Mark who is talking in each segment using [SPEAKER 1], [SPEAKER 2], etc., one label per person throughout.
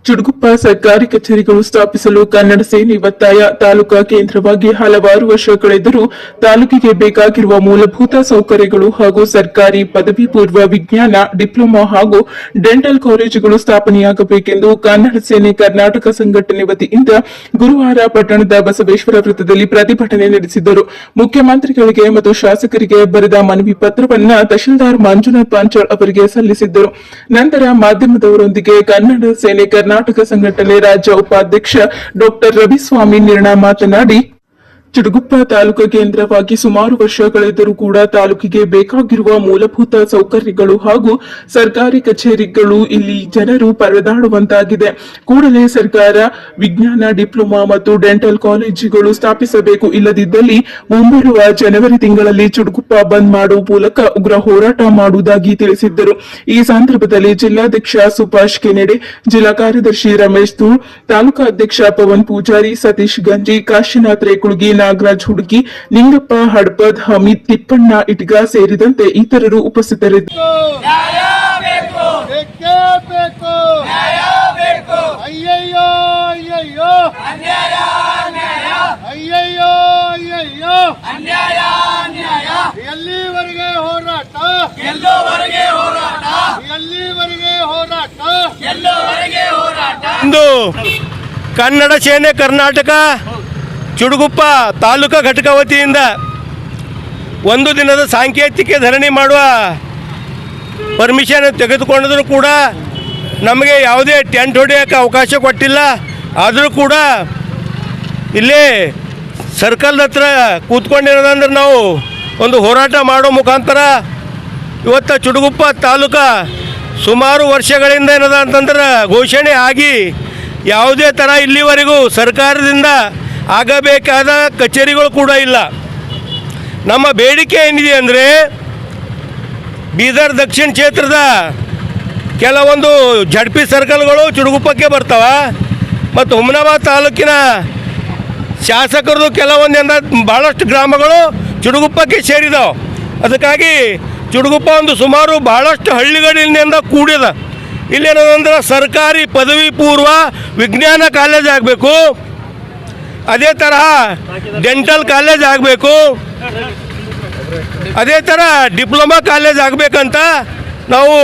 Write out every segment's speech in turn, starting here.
[SPEAKER 1] ಚುಡುಗುಪ್ಪ ಸರ್ಕಾರಿ ಕಚೇರಿಗಳು ಸ್ಥಾಪಿಸಲು ಕನ್ನಡ ಸೇನೆ ಒತ್ತಾಯ. ತಾಲೂಕಾ ಕೇಂದ್ರವಾಗಿ ಹಲವಾರು ವರ್ಷ ಕಳೆದರೂ ತಾಲೂಕಿಗೆ ಬೇಕಾಗಿರುವ ಮೂಲಭೂತ ಸೌಕರ್ಯಗಳು ಹಾಗೂ ಸರ್ಕಾರಿ ಪದವಿ ಪೂರ್ವ ವಿಜ್ಞಾನ, ಡಿಪ್ಲೊಮಾ ಹಾಗೂ ಡೆಂಟಲ್ ಕಾಲೇಜುಗಳು ಸ್ಥಾಪನೆಯಾಗಬೇಕೆಂದು ಕನ್ನಡ ಸೇನೆ ಕರ್ನಾಟಕ ಸಂಘಟನೆ ವತಿಯಿಂದ ಗುರುವಾರ ಪಟ್ಟಣದ ಬಸವೇಶ್ವರ ವೃತ್ತದಲ್ಲಿ ಪ್ರತಿಭಟನೆ ನಡೆಸಿದರು. ಮುಖ್ಯಮಂತ್ರಿಗಳಿಗೆ ಮತ್ತು ಶಾಸಕರಿಗೆ ಬರೆದ ಮನವಿ ಪತ್ರವನ್ನ ತಹಶೀಲ್ದಾರ್ ಮಂಜುನಾಥ್ ಪಾಂಚಾಳ್ ಅವರಿಗೆ ಸಲ್ಲಿಸಿದ್ದರು. ನಂತರ ಮಾಧ್ಯಮದವರೊಂದಿಗೆ ಕನ್ನಡ ಸೇನೆ ಕರ್ನಾಟಕ ಸಂಘಟನೆ ರಾಜ್ಯ ಉಪಾಧ್ಯಕ್ಷ ಡಾ ರವಿಸ್ವಾಮಿ ನಿರ್ಣಯ ಮಾತನಾಡಿ, ಚುಡುಗುಪ್ಪ ತಾಲೂಕು ಕೇಂದ್ರವಾಗಿ ಸುಮಾರು ವರ್ಷ ಕಳೆದರೂ ಕೂಡ ತಾಲೂಕಿಗೆ ಬೇಕಾಗಿರುವ ಮೂಲಭೂತ ಸೌಕರ್ಯಗಳು ಹಾಗೂ ಸರ್ಕಾರಿ ಕಚೇರಿಗಳು ಇಲ್ಲಿ ಜನರು ಪರದಾಡುವಂತಾಗಿದೆ. ಕೂಡಲೇ ಸರ್ಕಾರ ವಿಜ್ಞಾನ, ಡಿಪ್ಲೊಮಾ ಮತ್ತು ಡೆಂಟಲ್ ಕಾಲೇಜುಗಳು ಸ್ಥಾಪಿಸಬೇಕು. ಇಲ್ಲದಿದ್ದಲ್ಲಿ ಮುಂಬರುವ ಜನವರಿ ತಿಂಗಳಲ್ಲಿ ಚುಡುಗುಪ್ಪ ಬಂದ್ ಮಾಡುವ ಮೂಲಕ ಉಗ್ರ ಹೋರಾಟ ಮಾಡುವುದಾಗಿ ತಿಳಿಸಿದ್ದರು. ಈ ಸಂದರ್ಭದಲ್ಲಿ ಜಿಲ್ಲಾಧ್ಯಕ್ಷ ಸುಭಾಷ್ ಕೆನೆಡೆ, ಜಿಲ್ಲಾ ಕಾರ್ಯದರ್ಶಿ ರಮೇಶ್ ಧೂಳ್, ತಾಲೂಕಾ ಅಧ್ಯಕ್ಷ ಪವನ್ ಪೂಜಾರಿ, ಸತೀಶ್ ಗಂಜಿ, ಕಾಶಿನಾಥ್ ರೇಕುಳಗಿ, ನಾಗರಾಜ್ ಹುಡುಗಿ, ನಿಂಗಪ್ಪ ಹಡ್ಪದ್, ಹಮೀದ್ ತಿಪ್ಪಣ್ಣ ಇಟ್ಗ ಸೇರಿದಂತೆ ಇತರರು ಉಪಸ್ಥಿತರಿದ್ದರು.
[SPEAKER 2] ಇಂದು ಕನ್ನಡ ಸೇನೆ ಕರ್ನಾಟಕ ಚುಡುಗುಪ್ಪ ತಾಲೂಕಾ ಘಟಕ ವತಿಯಿಂದ ಒಂದು ದಿನದ ಸಾಂಕೇತಿಕ ಧರಣಿ ಮಾಡುವ ಪರ್ಮಿಷನ್ ತೆಗೆದುಕೊಂಡರೂ ಕೂಡ ನಮಗೆ ಯಾವುದೇ ಟೆಂಟ್ ಹೊಡೆಯೋಕ್ಕೆ ಅವಕಾಶ ಕೊಟ್ಟಿಲ್ಲ. ಆದರೂ ಕೂಡ ಇಲ್ಲೇ ಸರ್ಕಲ್ ಹತ್ರ ಕೂತ್ಕೊಂಡಿರೋದಂದ್ರೆ ನಾವು ಒಂದು ಹೋರಾಟ ಮಾಡೋ ಮುಖಾಂತರ ಇವತ್ತು ಚುಡುಗುಪ್ಪ ತಾಲೂಕಾ ಸುಮಾರು ವರ್ಷಗಳಿಂದ ಏನದ ಅಂತಂದ್ರೆ ಘೋಷಣೆ ಆಗಿ ಯಾವುದೇ ಥರ ಇಲ್ಲಿವರೆಗೂ ಸರ್ಕಾರದಿಂದ ಆಗಬೇಕಾದ ಕಚೇರಿಗಳು ಕೂಡ ಇಲ್ಲ. ನಮ್ಮ ಬೇಡಿಕೆ ಏನಿದೆ ಅಂದರೆ ಬೀದರ್ ದಕ್ಷಿಣ ಕ್ಷೇತ್ರದ ಕೆಲವೊಂದು ಜಡ್ಪಿ ಸರ್ಕಲ್ಗಳು ಚುಡುಗುಪ್ಪಕ್ಕೆ ಬರ್ತಾವೆ ಮತ್ತು ಹುಮನಾಬಾದ್ ತಾಲೂಕಿನ ಶಾಸಕರದು ಕೆಲವೊಂದು ಭಾಳಷ್ಟು ಗ್ರಾಮಗಳು ಚುಡುಗುಪ್ಪಕ್ಕೆ ಸೇರಿದಾವೆ. ಅದಕ್ಕಾಗಿ ಚುಡುಗುಪ್ಪ ಒಂದು ಸುಮಾರು ಭಾಳಷ್ಟು ಹಳ್ಳಿಗಳಿಂದ ಕೂಡಿದ. ಇಲ್ಲೇನಂದ್ರೆ ಸರ್ಕಾರಿ ಪದವಿ ಪೂರ್ವ ವಿಜ್ಞಾನ ಕಾಲೇಜ್ ಆಗಬೇಕು, ಅದೇ ತರಹ ಡೆಂಟಲ್ ಕಾಲೇಜ್ ಆಗಬೇಕು, ಅದೇ ಥರ ಡಿಪ್ಲೊಮಾ ಕಾಲೇಜ್ ಆಗಬೇಕಂತ ನಾವು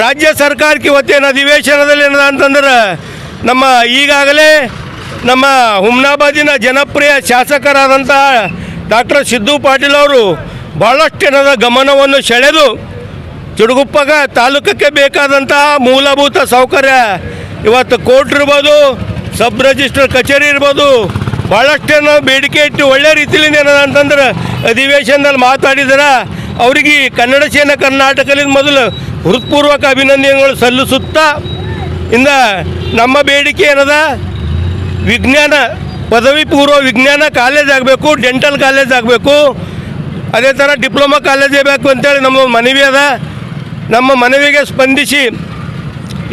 [SPEAKER 2] ರಾಜ್ಯ ಸರ್ಕಾರಕ್ಕೆ ಇವತ್ತೇನು ಅಧಿವೇಶನದಲ್ಲಿ ಏನದ ಅಂತಂದ್ರೆ ನಮ್ಮ ಈಗಾಗಲೇ ನಮ್ಮ ಹುಮ್ನಾಬಾದಿನ ಜನಪ್ರಿಯ ಶಾಸಕರಾದಂಥ ಡಾಕ್ಟರ್ ಸಿದ್ದು ಪಾಟೀಲ್ ಅವರು ಭಾಳಷ್ಟು ಏನದ ಗಮನವನ್ನು ಸೆಳೆದು ಚುಡುಗುಪ್ಪಗ ತಾಲೂಕಕ್ಕೆ ಬೇಕಾದಂಥ ಮೂಲಭೂತ ಸೌಕರ್ಯ ಇವತ್ತು ಕೋರ್ಟ್ ಇರ್ಬೋದು, ಸಬ್ ರಿಜಿಸ್ಟ್ರಾರ್ ಕಚೇರಿ ಇರ್ಬೋದು, ಭಾಳಷ್ಟೇನು ಬೇಡಿಕೆ ಇಟ್ಟು ಒಳ್ಳೆ ರೀತಿಯಿಂದ ಏನದ ಅಂತಂದ್ರೆ ಅಧಿವೇಶನದಲ್ಲಿ ಮಾತಾಡಿದಾರೆ. ಅವರಿಗೆ ಕನ್ನಡ ಸೇನೆ ಕರ್ನಾಟಕದಿಂದ ಮೊದಲು ಹೃತ್ಪೂರ್ವಕ ಅಭಿನಂದನೆಗಳು ಸಲ್ಲಿಸುತ್ತಾ ಇಂದ ನಮ್ಮ ಬೇಡಿಕೆ ಏನದ ವಿಜ್ಞಾನ ಪದವಿ ಪೂರ್ವ ವಿಜ್ಞಾನ ಕಾಲೇಜ್ ಆಗಬೇಕು, ಡೆಂಟಲ್ ಕಾಲೇಜ್ ಆಗಬೇಕು, ಅದೇ ಥರ ಡಿಪ್ಲೊಮಾ ಕಾಲೇಜೇ ಬೇಕು ಅಂತೇಳಿ ನಮ್ಮ ಮನವಿ ಅದ. ನಮ್ಮ ಮನವಿಗೆ ಸ್ಪಂದಿಸಿ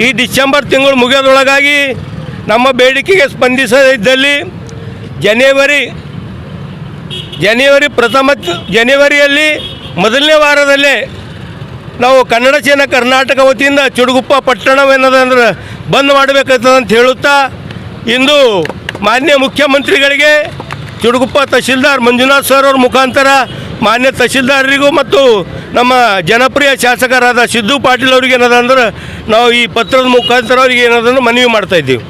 [SPEAKER 2] ಈ ಡಿಸೆಂಬರ್ ತಿಂಗಳು ಮುಗಿಯೋದ್ರೊಳಗಾಗಿ ನಮ್ಮ ಬೇಡಿಕೆಗೆ ಸ್ಪಂದಿಸದಿದ್ದಲ್ಲಿ ಜನವರಿಯಲ್ಲಿ ಮೊದಲನೇ ವಾರದಲ್ಲೇ ನಾವು ಕನ್ನಡ ಸೇನೆ ಕರ್ನಾಟಕ ವತಿಯಿಂದ ಚುಡುಗುಪ್ಪ ಪಟ್ಟಣವೇನದಂದ್ರೆ ಬಂದ್ ಮಾಡಬೇಕಂತ ಹೇಳುತ್ತಾ ಇಂದು ಮಾನ್ಯ ಮುಖ್ಯಮಂತ್ರಿಗಳಿಗೆ ಚುಡುಗುಪ್ಪ ತಹಶೀಲ್ದಾರ್ ಮಂಜುನಾಥ್ ಸರ್ ಅವ್ರ ಮುಖಾಂತರ ಮಾನ್ಯ ತಹಶೀಲ್ದಾರರಿಗೂ ಮತ್ತು ನಮ್ಮ ಜನಪ್ರಿಯ ಶಾಸಕರಾದ ಸಿದ್ದು ಪಾಟೀಲ್ ಅವ್ರಿಗೆ ಏನದಂದ್ರೆ ನಾವು ಈ ಪತ್ರದ ಮುಖಾಂತರ ಅವ್ರಿಗೆ ಏನದಂದ್ರೆ ಮನವಿ ಮಾಡ್ತಾಯಿದ್ದೀವಿ.